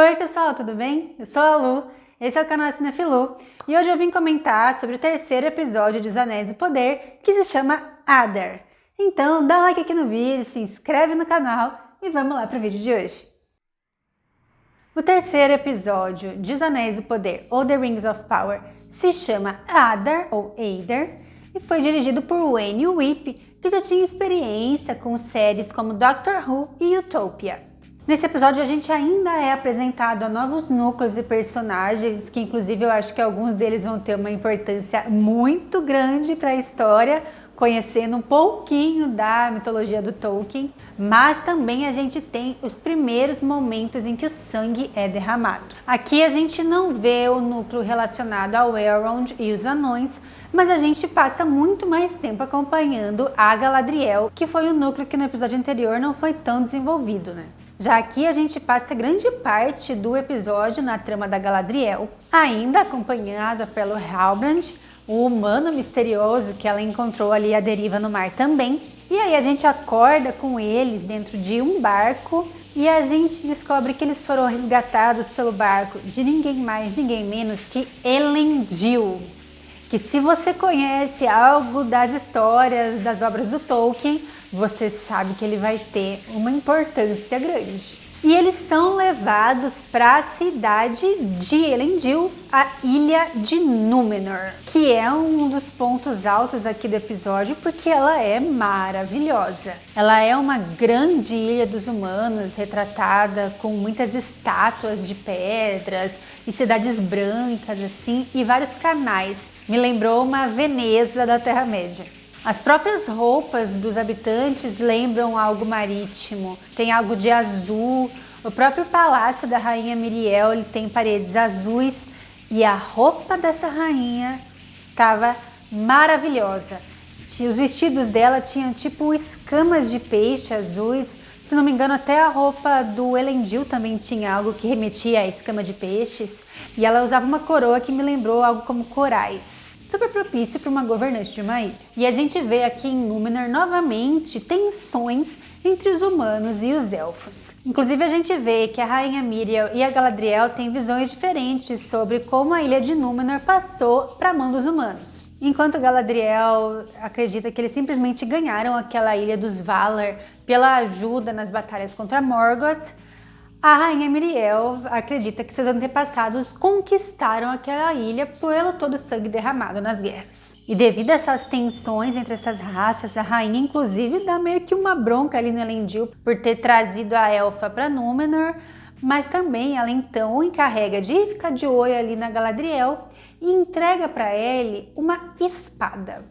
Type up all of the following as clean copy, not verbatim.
Oi pessoal, tudo bem? Eu sou a Lu, esse é o canal Cinefilu e hoje eu vim comentar sobre o terceiro episódio de Os Anéis do Poder, que se chama Adar. Então dá like aqui no vídeo, se inscreve no canal e vamos lá para o vídeo de hoje. O terceiro episódio de Os Anéis do Poder, ou The Rings of Power, se chama Adar, ou Adar, e foi dirigido por Wayne Whipp, que já tinha experiência com séries como Doctor Who e Utopia. Nesse episódio a gente ainda é apresentado a novos núcleos e personagens, que inclusive eu acho que alguns deles vão ter uma importância muito grande para a história, conhecendo um pouquinho da mitologia do Tolkien, mas também a gente tem os primeiros momentos em que o sangue é derramado. Aqui a gente não vê o núcleo relacionado ao Elrond e os anões, mas a gente passa muito mais tempo acompanhando a Galadriel, que foi o núcleo que no episódio anterior não foi tão desenvolvido, né? Já aqui a gente passa grande parte do episódio na trama da Galadriel, ainda acompanhada pelo Halbrand, o humano misterioso que ela encontrou ali à deriva no mar também. E aí a gente acorda com eles dentro de um barco e a gente descobre que eles foram resgatados pelo barco de ninguém mais, ninguém menos que Elendil. Que se você conhece algo das histórias, das obras do Tolkien, você sabe que ele vai ter uma importância grande. E eles são levados para a cidade de Elendil, a Ilha de Númenor, que é um dos pontos altos aqui do episódio, porque ela é maravilhosa. Ela é uma grande ilha dos humanos, retratada com muitas estátuas de pedras e cidades brancas assim, e vários canais. Me lembrou uma Veneza da Terra-média. As próprias roupas dos habitantes lembram algo marítimo, tem algo de azul. O próprio palácio da rainha Miriel ele tem paredes azuis e a roupa dessa rainha estava maravilhosa. Os vestidos dela tinham tipo escamas de peixe azuis. Se não me engano, até a roupa do Elendil também tinha algo que remetia à escama de peixes. E ela usava uma coroa que me lembrou algo como corais. Super propício para uma governante de uma ilha. E a gente vê aqui em Númenor novamente tensões entre os humanos e os elfos. Inclusive a gente vê que a rainha Miriel e a Galadriel têm visões diferentes sobre como a ilha de Númenor passou para a mão dos humanos. Enquanto Galadriel acredita que eles simplesmente ganharam aquela ilha dos Valar pela ajuda nas batalhas contra Morgoth, a rainha Miriel acredita que seus antepassados conquistaram aquela ilha pelo todo o sangue derramado nas guerras. E devido a essas tensões entre essas raças, a rainha inclusive dá meio que uma bronca ali no Elendil por ter trazido a elfa para Númenor, mas também ela então o encarrega de ficar de olho ali na Galadriel e entrega para ele uma espada.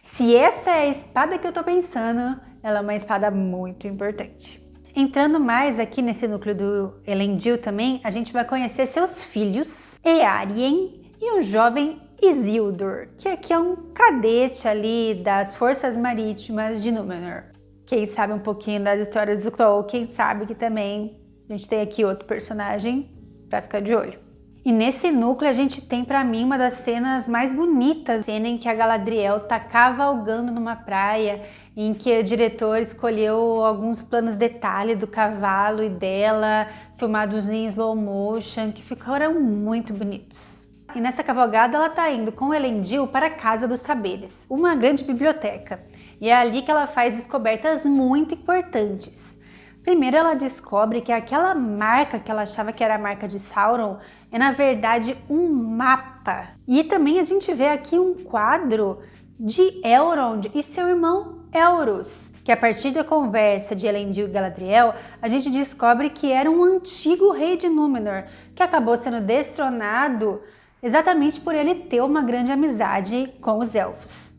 Se essa é a espada que eu tô pensando, ela é uma espada muito importante. Entrando mais aqui nesse núcleo do Elendil também, a gente vai conhecer seus filhos, Eärien e o jovem Isildur, que aqui é um cadete ali das forças marítimas de Númenor. Quem sabe um pouquinho das histórias do Tolkien sabe que também a gente tem aqui outro personagem para ficar de olho. E nesse núcleo a gente tem para mim uma das cenas mais bonitas, cena em que a Galadriel tá cavalgando numa praia, em que o diretor escolheu alguns planos detalhe do cavalo e dela, filmados em slow motion, que ficaram muito bonitos. E nessa cavalgada ela tá indo com Elendil para a Casa dos Saberes, uma grande biblioteca, e é ali que ela faz descobertas muito importantes. Primeiro ela descobre que aquela marca que ela achava que era a marca de Sauron é na verdade um mapa. E também a gente vê aqui um quadro de Elrond e seu irmão Elros, que a partir da conversa de Elendil e Galadriel, a gente descobre que era um antigo rei de Númenor, que acabou sendo destronado exatamente por ele ter uma grande amizade com os elfos.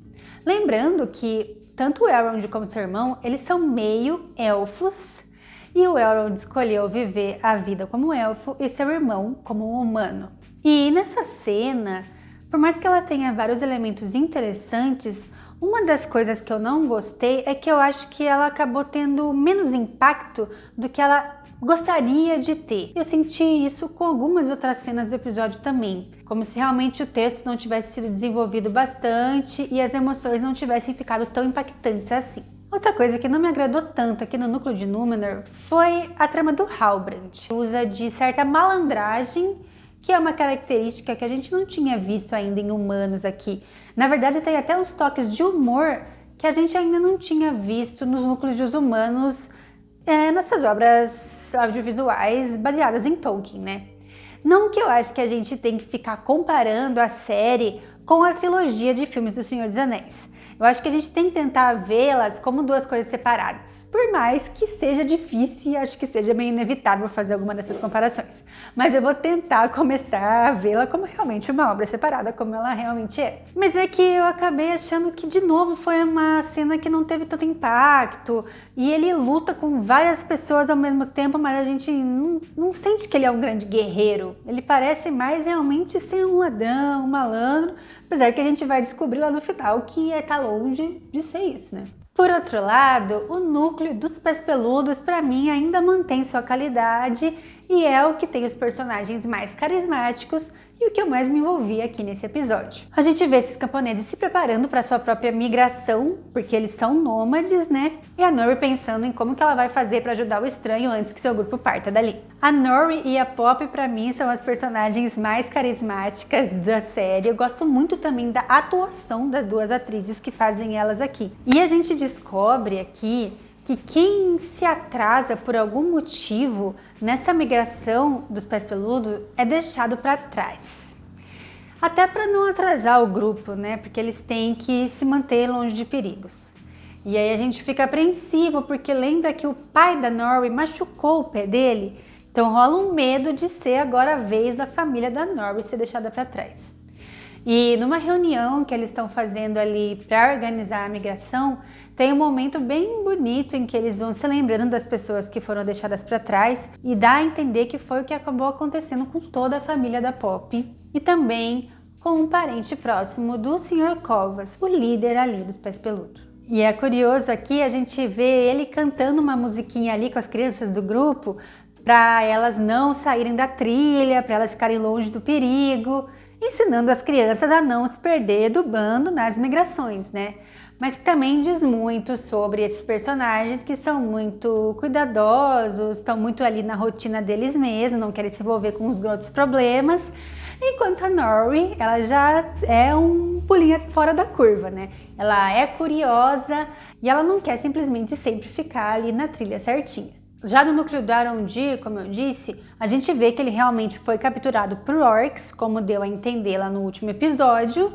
Lembrando que tanto o Elrond como seu irmão, eles são meio elfos, e o Elrond escolheu viver a vida como elfo e seu irmão como um humano. E nessa cena, por mais que ela tenha vários elementos interessantes, uma das coisas que eu não gostei é que eu acho que ela acabou tendo menos impacto do que ela gostaria de ter. Eu senti isso com algumas outras cenas do episódio também, como se realmente o texto não tivesse sido desenvolvido bastante e as emoções não tivessem ficado tão impactantes assim. Outra coisa que não me agradou tanto aqui no núcleo de Númenor foi a trama do Halbrand. Usa de certa malandragem, que é uma característica que a gente não tinha visto ainda em humanos aqui. Na verdade, tem até uns toques de humor que a gente ainda não tinha visto nos núcleos dos humanos nessas obras audiovisuais baseadas em Tolkien, né? Não que eu acho que a gente tem que ficar comparando a série com a trilogia de filmes do Senhor dos Anéis. Eu acho que a gente tem que tentar vê-las como duas coisas separadas, por mais que seja difícil e acho que seja meio inevitável fazer alguma dessas comparações. Mas eu vou tentar começar a vê-la como realmente uma obra separada, como ela realmente é. Mas é que eu acabei achando que, de novo, foi uma cena que não teve tanto impacto, e ele luta com várias pessoas ao mesmo tempo, mas a gente não sente que ele é um grande guerreiro. Ele parece mais realmente ser um ladrão, um malandro, apesar que a gente vai descobrir lá no final que tá longe de ser isso, né? Por outro lado, o núcleo dos Pés Peludos, para mim, ainda mantém sua qualidade e é o que tem os personagens mais carismáticos e o que eu mais me envolvi aqui nesse episódio. A gente vê esses camponeses se preparando para sua própria migração, porque eles são nômades, né? E a Nori pensando em como que ela vai fazer para ajudar o estranho antes que seu grupo parta dali. A Nori e a Poppy, para mim, são as personagens mais carismáticas da série. Eu gosto muito também da atuação das duas atrizes que fazem elas aqui. E a gente descobre aqui que quem se atrasa por algum motivo nessa migração dos Pés Peludos é deixado para trás. Até para não atrasar o grupo, né? Porque eles têm que se manter longe de perigos. E aí a gente fica apreensivo porque lembra que o pai da Nori machucou o pé dele, então rola um medo de ser agora a vez da família da Nori ser deixada para trás. E numa reunião que eles estão fazendo ali para organizar a migração, tem um momento bem bonito em que eles vão se lembrando das pessoas que foram deixadas para trás e dá a entender que foi o que acabou acontecendo com toda a família da Poppy e também com um parente próximo do Sr. Covas, o líder ali dos Pés Peludos. E é curioso aqui a gente vê ele cantando uma musiquinha ali com as crianças do grupo para elas não saírem da trilha, para elas ficarem longe do perigo, ensinando as crianças a não se perder do bando nas migrações, né? Mas também diz muito sobre esses personagens que são muito cuidadosos, estão muito ali na rotina deles mesmos, não querem se envolver com os outros problemas, enquanto a Nori, ela já é um pulinho fora da curva, né? Ela é curiosa e ela não quer simplesmente sempre ficar ali na trilha certinha. Já no núcleo do Arondir, como eu disse, a gente vê que ele realmente foi capturado por orcs, como deu a entender lá no último episódio.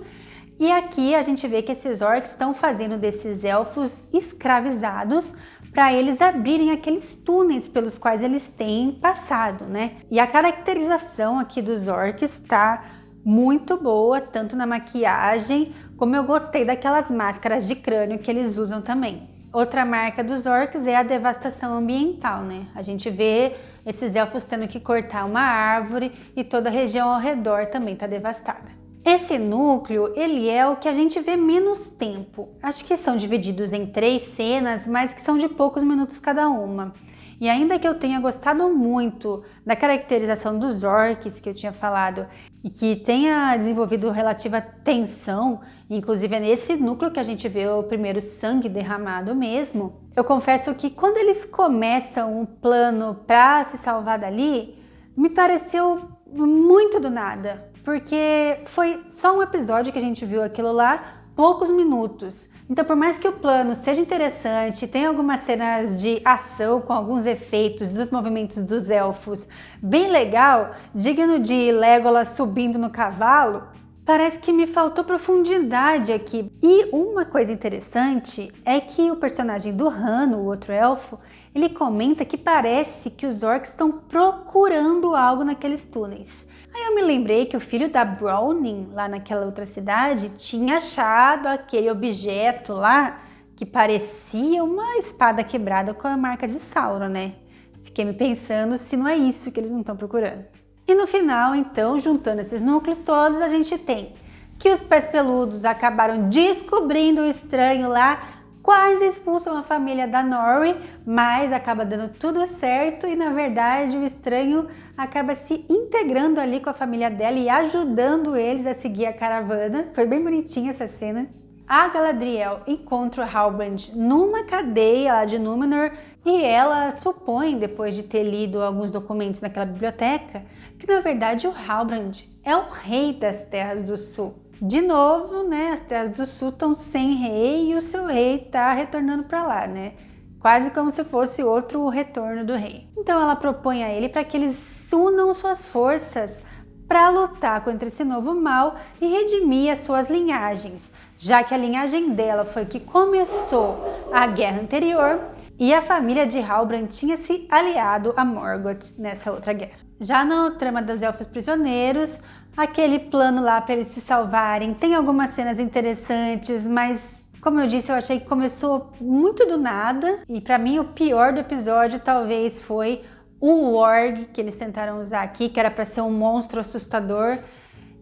E aqui a gente vê que esses orcs estão fazendo desses elfos escravizados para eles abrirem aqueles túneis pelos quais eles têm passado, né? E a caracterização aqui dos orcs está muito boa, tanto na maquiagem, como eu gostei daquelas máscaras de crânio que eles usam também. Outra marca dos orcs é a devastação ambiental, né? A gente vê esses elfos tendo que cortar uma árvore e toda a região ao redor também está devastada. Esse núcleo, ele é o que a gente vê menos tempo. Acho que são divididos em 3 cenas, mas que são de poucos minutos cada uma. E ainda que eu tenha gostado muito da caracterização dos orcs que eu tinha falado e que tenha desenvolvido relativa tensão, inclusive é nesse núcleo que a gente vê o primeiro sangue derramado mesmo, eu confesso que quando eles começam um plano para se salvar dali, me pareceu muito do nada, porque foi só um episódio que a gente viu aquilo lá, poucos minutos. Então, por mais que o plano seja interessante, tenha algumas cenas de ação com alguns efeitos dos movimentos dos elfos bem legal, digno de Legolas subindo no cavalo, parece que me faltou profundidade aqui. E uma coisa interessante é que o personagem do Han, o outro elfo, ele comenta que parece que os orcs estão procurando algo naqueles túneis. Aí eu me lembrei que o filho da Browning, lá naquela outra cidade, tinha achado aquele objeto lá que parecia uma espada quebrada com a marca de Sauron, né? Fiquei me pensando se não é isso que eles não estão procurando. E no final, então, juntando esses núcleos todos, a gente tem que os Pés Peludos acabaram descobrindo o estranho lá, quase expulsam a família da Nori, mas acaba dando tudo certo e, na verdade, o estranho acaba se integrando ali com a família dela e ajudando eles a seguir a caravana. Foi bem bonitinha essa cena. a Galadriel encontra o Halbrand numa cadeia lá de Númenor e ela supõe, depois de ter lido alguns documentos naquela biblioteca, que na verdade o Halbrand é o rei das Terras do Sul. De novo, né, as Terras do Sul estão sem rei e o seu rei está retornando para lá, né? Quase como se fosse outro retorno do rei. Então ela propõe a ele para que eles unam suas forças para lutar contra esse novo mal e redimir as suas linhagens, já que a linhagem dela foi que começou a guerra anterior e a família de Halbrand tinha se aliado a Morgoth nessa outra guerra. Já na trama dos Elfos Prisioneiros, aquele plano lá para eles se salvarem, tem algumas cenas interessantes, mas como eu disse, eu achei que começou muito do nada e para mim o pior do episódio talvez foi o Warg que eles tentaram usar aqui, que era para ser um monstro assustador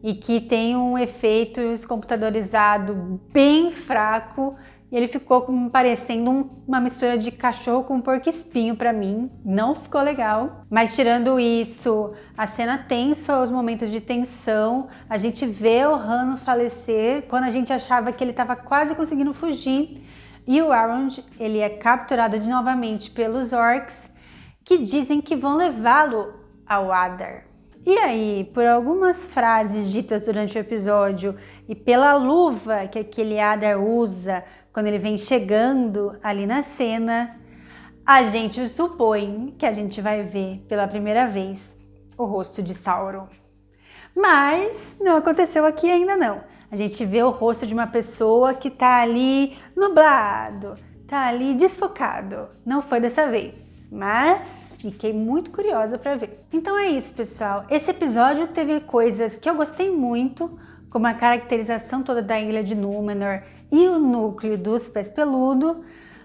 e que tem um efeito computadorizado bem fraco. E ele ficou parecendo uma mistura de cachorro com porco-espinho para mim. Não ficou legal. Mas tirando isso, a cena tem seus momentos de tensão. A gente vê o Hanno falecer quando a gente achava que ele estava quase conseguindo fugir. E o Elrond, ele é capturado novamente pelos orcs, que dizem que vão levá-lo ao Adar. E aí, por algumas frases ditas durante o episódio e pela luva que aquele Adar usa quando ele vem chegando ali na cena, a gente supõe que a gente vai ver pela primeira vez o rosto de Sauron. Mas não aconteceu aqui ainda não. A gente vê o rosto de uma pessoa que tá ali nublado, tá ali desfocado. Não foi dessa vez, mas fiquei muito curiosa para ver. Então é isso, pessoal. Esse episódio teve coisas que eu gostei muito, como a caracterização toda da Ilha de Númenor e o núcleo dos Pés Peludo,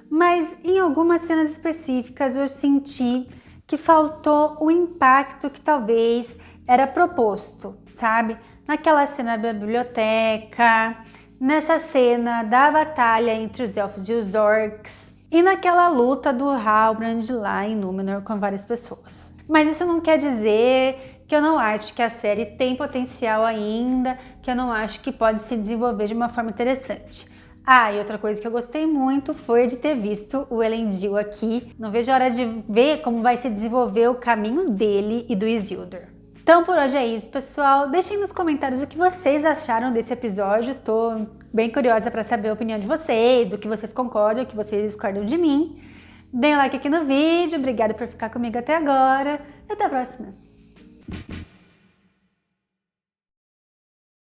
mas em algumas cenas específicas eu senti que faltou o impacto que talvez era proposto, sabe? Naquela cena da biblioteca, nessa cena da batalha entre os elfos e os orcs e naquela luta do Halbrand lá em Númenor com várias pessoas. Mas isso não quer dizer que eu não acho que a série tem potencial ainda, que eu não acho que pode se desenvolver de uma forma interessante. Ah, e outra coisa que eu gostei muito foi de ter visto o Elendil aqui. Não vejo a hora de ver como vai se desenvolver o caminho dele e do Isildur. Então por hoje é isso, pessoal. Deixem nos comentários o que vocês acharam desse episódio. Tô bem curiosa para saber a opinião de vocês, do que vocês concordam, o que vocês discordam de mim. Deem um like aqui no vídeo. Obrigada por ficar comigo até agora. Até a próxima.